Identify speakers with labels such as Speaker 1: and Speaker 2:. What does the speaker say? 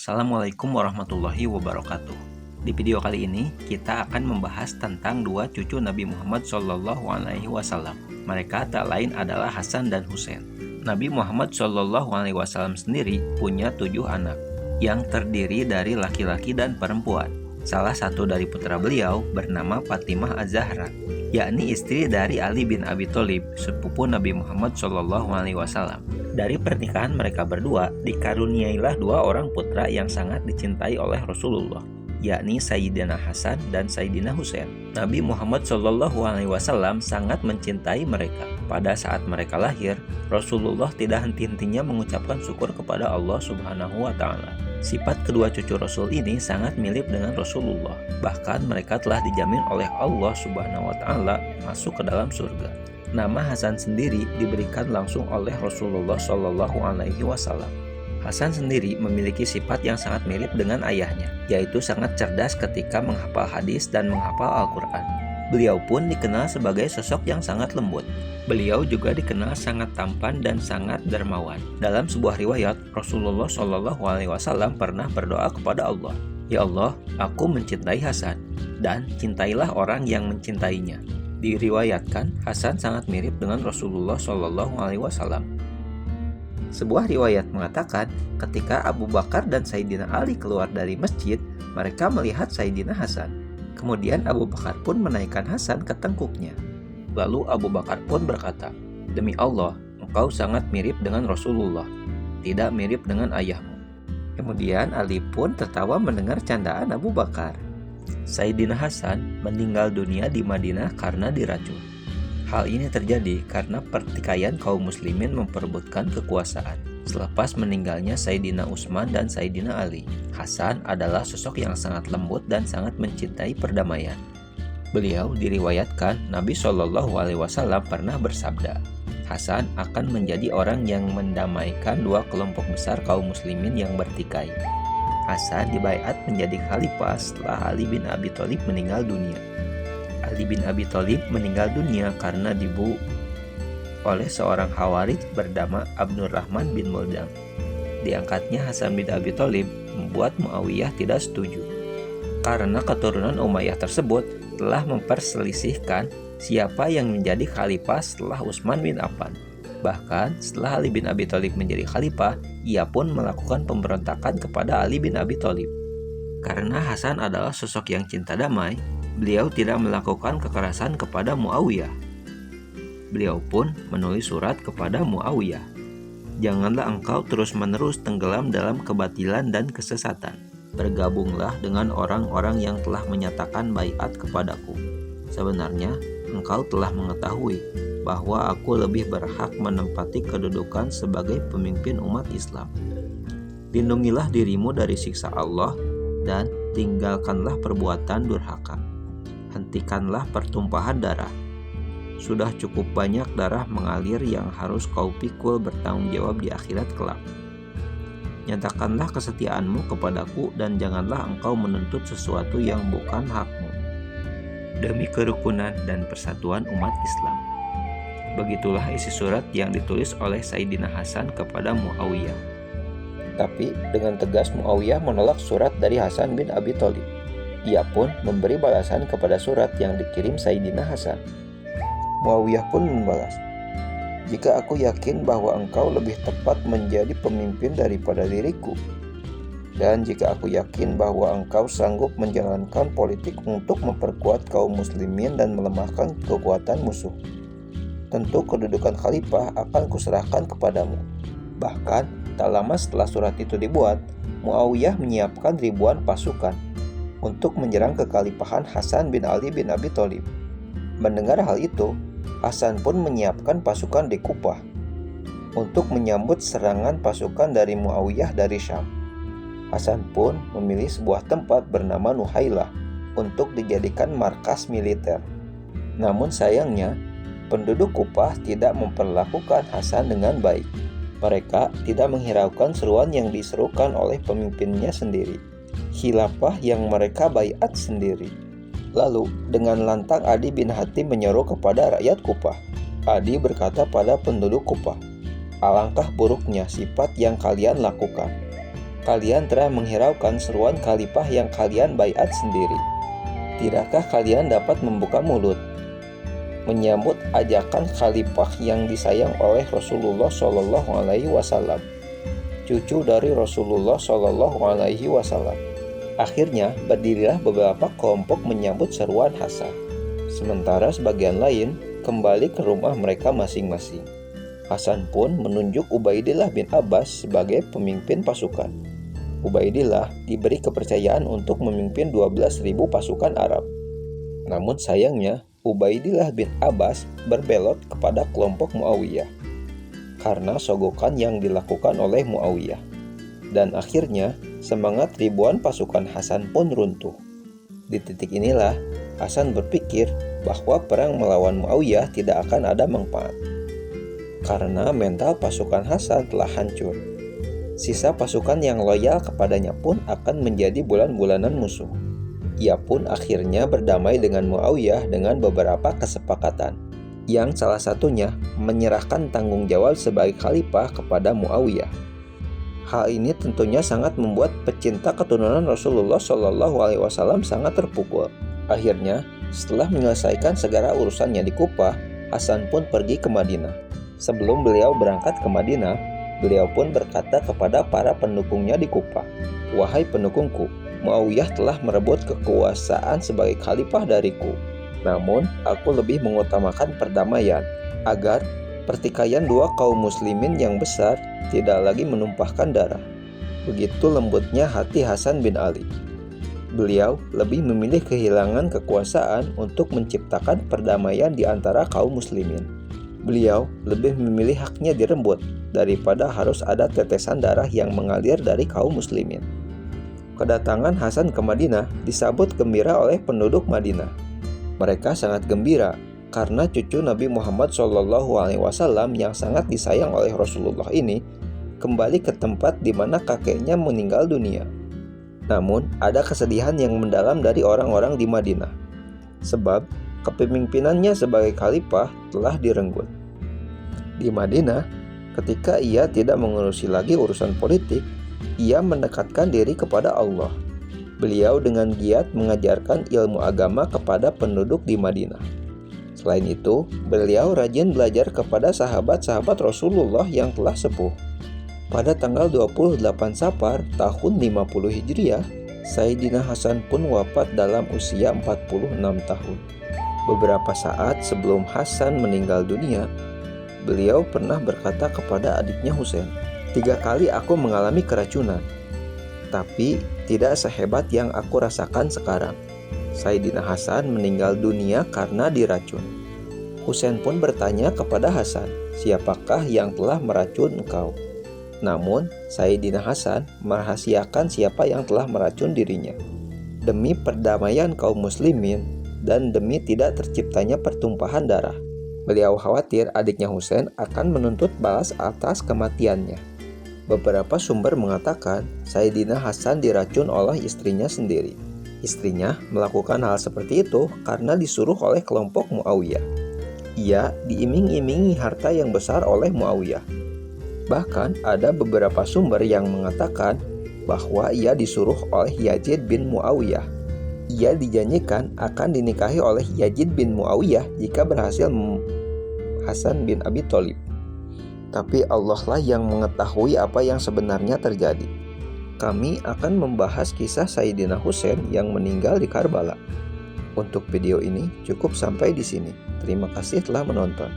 Speaker 1: Assalamualaikum warahmatullahi wabarakatuh. Di video kali ini kita akan membahas tentang dua cucu Nabi Muhammad SAW. Mereka tak lain adalah Hasan dan Husain. Nabi Muhammad SAW sendiri punya 7 anak yang terdiri dari laki-laki dan perempuan. Salah satu dari putra beliau bernama Fatimah Az-Zahra, yakni istri dari Ali bin Abi Thalib, sepupu Nabi Muhammad SAW. Dari pernikahan mereka berdua dikaruniailah 2 orang putra yang sangat dicintai oleh Rasulullah, yakni Sayyidina Hasan dan Sayyidina Husain. Nabi Muhammad SAW sangat mencintai mereka. Pada saat mereka lahir, Rasulullah tidak henti-hentinya mengucapkan syukur kepada Allah Subhanahu wa Ta'ala. Sifat kedua cucu Rasul ini sangat mirip dengan Rasulullah. Bahkan mereka telah dijamin oleh Allah Subhanahu wa Ta'ala masuk ke dalam surga. Nama Hasan sendiri diberikan langsung oleh Rasulullah SAW. Hasan sendiri memiliki sifat yang sangat mirip dengan ayahnya, yaitu sangat cerdas ketika menghafal hadis dan menghafal Al-Quran. Beliau pun dikenal sebagai sosok yang sangat lembut. Beliau juga dikenal sangat tampan dan sangat dermawan. Dalam sebuah riwayat, Rasulullah SAW pernah berdoa kepada Allah, "Ya Allah, aku mencintai Hasan, dan cintailah orang yang mencintainya." Diriwayatkan Hasan sangat mirip dengan Rasulullah SAW. Sebuah riwayat mengatakan, ketika Abu Bakar dan Sayyidina Ali keluar dari masjid, mereka melihat Sayyidina Hasan. Kemudian Abu Bakar pun menaikkan Hasan ke tengkuknya. Lalu Abu Bakar pun berkata, "Demi Allah, engkau sangat mirip dengan Rasulullah, tidak mirip dengan ayahmu." Kemudian Ali pun tertawa mendengar candaan Abu Bakar. Sayyidina Hasan meninggal dunia di Madinah karena diracun. Hal ini terjadi karena pertikaian kaum muslimin memperebutkan kekuasaan. Selepas meninggalnya Sayyidina Utsman dan Sayyidina Ali, Hasan adalah sosok yang sangat lembut dan sangat mencintai perdamaian. Beliau diriwayatkan Nabi SAW pernah bersabda, "Hasan akan menjadi orang yang mendamaikan 2 kelompok besar kaum muslimin yang bertikai." Hasan dibaiat menjadi khalifah setelah Ali bin Abi Thalib meninggal dunia. Ali bin Abi Thalib meninggal dunia karena dibunuh oleh seorang Khawarij bernama Abdurrahman bin Muljam. Diangkatnya Hasan bin Abi Thalib membuat Muawiyah tidak setuju, karena keturunan Umayyah tersebut telah memperselisihkan siapa yang menjadi khalifah setelah Utsman bin Affan. Bahkan setelah Ali bin Abi Thalib menjadi khalifah, ia pun melakukan pemberontakan kepada Ali bin Abi Thalib. Karena Hasan adalah sosok yang cinta damai, beliau tidak melakukan kekerasan kepada Muawiyah. Beliau pun menulis surat kepada Muawiyah, "Janganlah engkau terus-menerus tenggelam dalam kebatilan dan kesesatan. Bergabunglah dengan orang-orang yang telah menyatakan baiat kepadaku. Sebenarnya engkau telah mengetahui bahwa aku lebih berhak menempati kedudukan sebagai pemimpin umat Islam. Lindungilah dirimu dari siksa Allah dan tinggalkanlah perbuatan durhaka. Hentikanlah pertumpahan darah. Sudah cukup banyak darah mengalir yang harus kau pikul bertanggung jawab di akhirat kelak. Nyatakanlah kesetiaanmu kepadaku dan janganlah engkau menuntut sesuatu yang bukan hakmu, demi kerukunan dan persatuan umat Islam." Begitulah isi surat yang ditulis oleh Sayyidina Hasan kepada Muawiyah. Tapi dengan tegas Muawiyah menolak surat dari Hasan bin Abi Thalib. Ia pun memberi balasan kepada surat yang dikirim Sayyidina Hasan. Muawiyah pun membalas, "Jika aku yakin bahwa engkau lebih tepat menjadi pemimpin daripada diriku, dan jika aku yakin bahwa engkau sanggup menjalankan politik untuk memperkuat kaum muslimin dan melemahkan kekuatan musuh, tentu kedudukan khalifah akan kuserahkan kepadamu." Bahkan tak lama setelah surat itu dibuat, Muawiyah menyiapkan ribuan pasukan untuk menyerang kekhalifahan Hasan bin Ali bin Abi Thalib. Mendengar hal itu, Hasan pun menyiapkan pasukan di Kufah untuk menyambut serangan pasukan dari Muawiyah dari Syam. Hasan pun memilih sebuah tempat bernama Nuhailah untuk dijadikan markas militer. Namun sayangnya, penduduk Kufah tidak memperlakukan Hasan dengan baik. Mereka tidak menghiraukan seruan yang diserukan oleh pemimpinnya sendiri, khilafah yang mereka baiat sendiri. Lalu dengan lantang Adi bin Hatim menyeru kepada rakyat Kufah. Adi berkata pada penduduk Kufah, "Alangkah buruknya sifat yang kalian lakukan. kalian telah menghiraukan seruan khalifah yang kalian baiat sendiri. Tidakkah kalian dapat membuka mulut menyambut ajakan khalifah yang disayang oleh Rasulullah Shallallahu Alaihi Wasallam, cucu dari Rasulullah Shallallahu Alaihi Wasallam? Akhirnya berdirilah beberapa kelompok menyambut seruan Hasan, sementara sebagian lain kembali ke rumah mereka masing-masing. Hasan pun menunjuk Ubaidillah bin Abbas sebagai pemimpin pasukan. Ubaidillah diberi kepercayaan untuk memimpin 12.000 pasukan Arab. Namun sayangnya, Ubaidillah bin Abbas berbelot kepada kelompok Muawiyah karena sogokan yang dilakukan oleh Muawiyah. Dan akhirnya, semangat ribuan pasukan Hasan pun runtuh. Di titik inilah, Hasan berpikir bahwa perang melawan Muawiyah tidak akan ada manfaat, karena mental pasukan Hasan telah hancur. Sisa pasukan yang loyal kepadanya pun akan menjadi bulan-bulanan musuh. Ia pun akhirnya berdamai dengan Muawiyah dengan beberapa kesepakatan, yang salah satunya menyerahkan tanggung jawab sebagai khalifah kepada Muawiyah. Hal ini tentunya sangat membuat pecinta keturunan Rasulullah Shallallahu Alaihi Wasallam sangat terpukul. Akhirnya, setelah menyelesaikan segala urusannya di Kufah, Hasan pun pergi ke Madinah. Sebelum beliau berangkat ke Madinah, beliau pun berkata kepada para pendukungnya di Kufah, "Wahai pendukungku, Muawiyah telah merebut kekuasaan sebagai khalifah dariku. Namun, aku lebih mengutamakan perdamaian, agar pertikaian dua kaum muslimin yang besar tidak lagi menumpahkan darah." Begitu lembutnya hati Hasan bin Ali. Beliau lebih memilih kehilangan kekuasaan untuk menciptakan perdamaian di antara kaum muslimin. Beliau lebih memilih haknya direnggut daripada harus ada tetesan darah yang mengalir dari kaum muslimin. Kedatangan Hasan ke Madinah disambut gembira oleh penduduk Madinah. Mereka sangat gembira karena cucu Nabi Muhammad SAW yang sangat disayang oleh Rasulullah ini kembali ke tempat di mana kakeknya meninggal dunia. Namun, ada kesedihan yang mendalam dari orang-orang di Madinah, sebab kepemimpinannya sebagai khalifah telah direnggut. Di Madinah, ketika ia tidak mengurusi lagi urusan politik, ia mendekatkan diri kepada Allah. Beliau dengan giat mengajarkan ilmu agama kepada penduduk di Madinah. Selain itu, beliau rajin belajar kepada sahabat-sahabat Rasulullah yang telah sepuh. Pada tanggal 28 Safar tahun 50 Hijriah, Sayyidina Hasan pun wafat dalam usia 46 tahun. Beberapa saat sebelum Hasan meninggal dunia, beliau pernah berkata kepada adiknya Husain, "3 kali aku mengalami keracunan, tapi tidak sehebat yang aku rasakan sekarang." Sayyidina Hasan meninggal dunia karena diracun. Husain pun bertanya kepada Hasan, "Siapakah yang telah meracun engkau?" Namun, Sayyidina Hasan merahasiakan siapa yang telah meracun dirinya. Demi perdamaian kaum muslimin dan demi tidak terciptanya pertumpahan darah, beliau khawatir adiknya Husain akan menuntut balas atas kematiannya. Beberapa sumber mengatakan Sayyidina Hasan diracun oleh istrinya sendiri. Istrinya melakukan hal seperti itu karena disuruh oleh kelompok Muawiyah. Ia diiming-imingi harta yang besar oleh Muawiyah. Bahkan ada beberapa sumber yang mengatakan bahwa ia disuruh oleh Yazid bin Muawiyah. Ia dijanjikan akan dinikahi oleh Yazid bin Muawiyah jika berhasil Hasan bin Abi Thalib. Tapi Allah lah yang mengetahui apa yang sebenarnya terjadi. Kami akan membahas kisah Sayyidina Husain yang meninggal di Karbala. Untuk video ini cukup sampai di sini. Terima kasih telah menonton.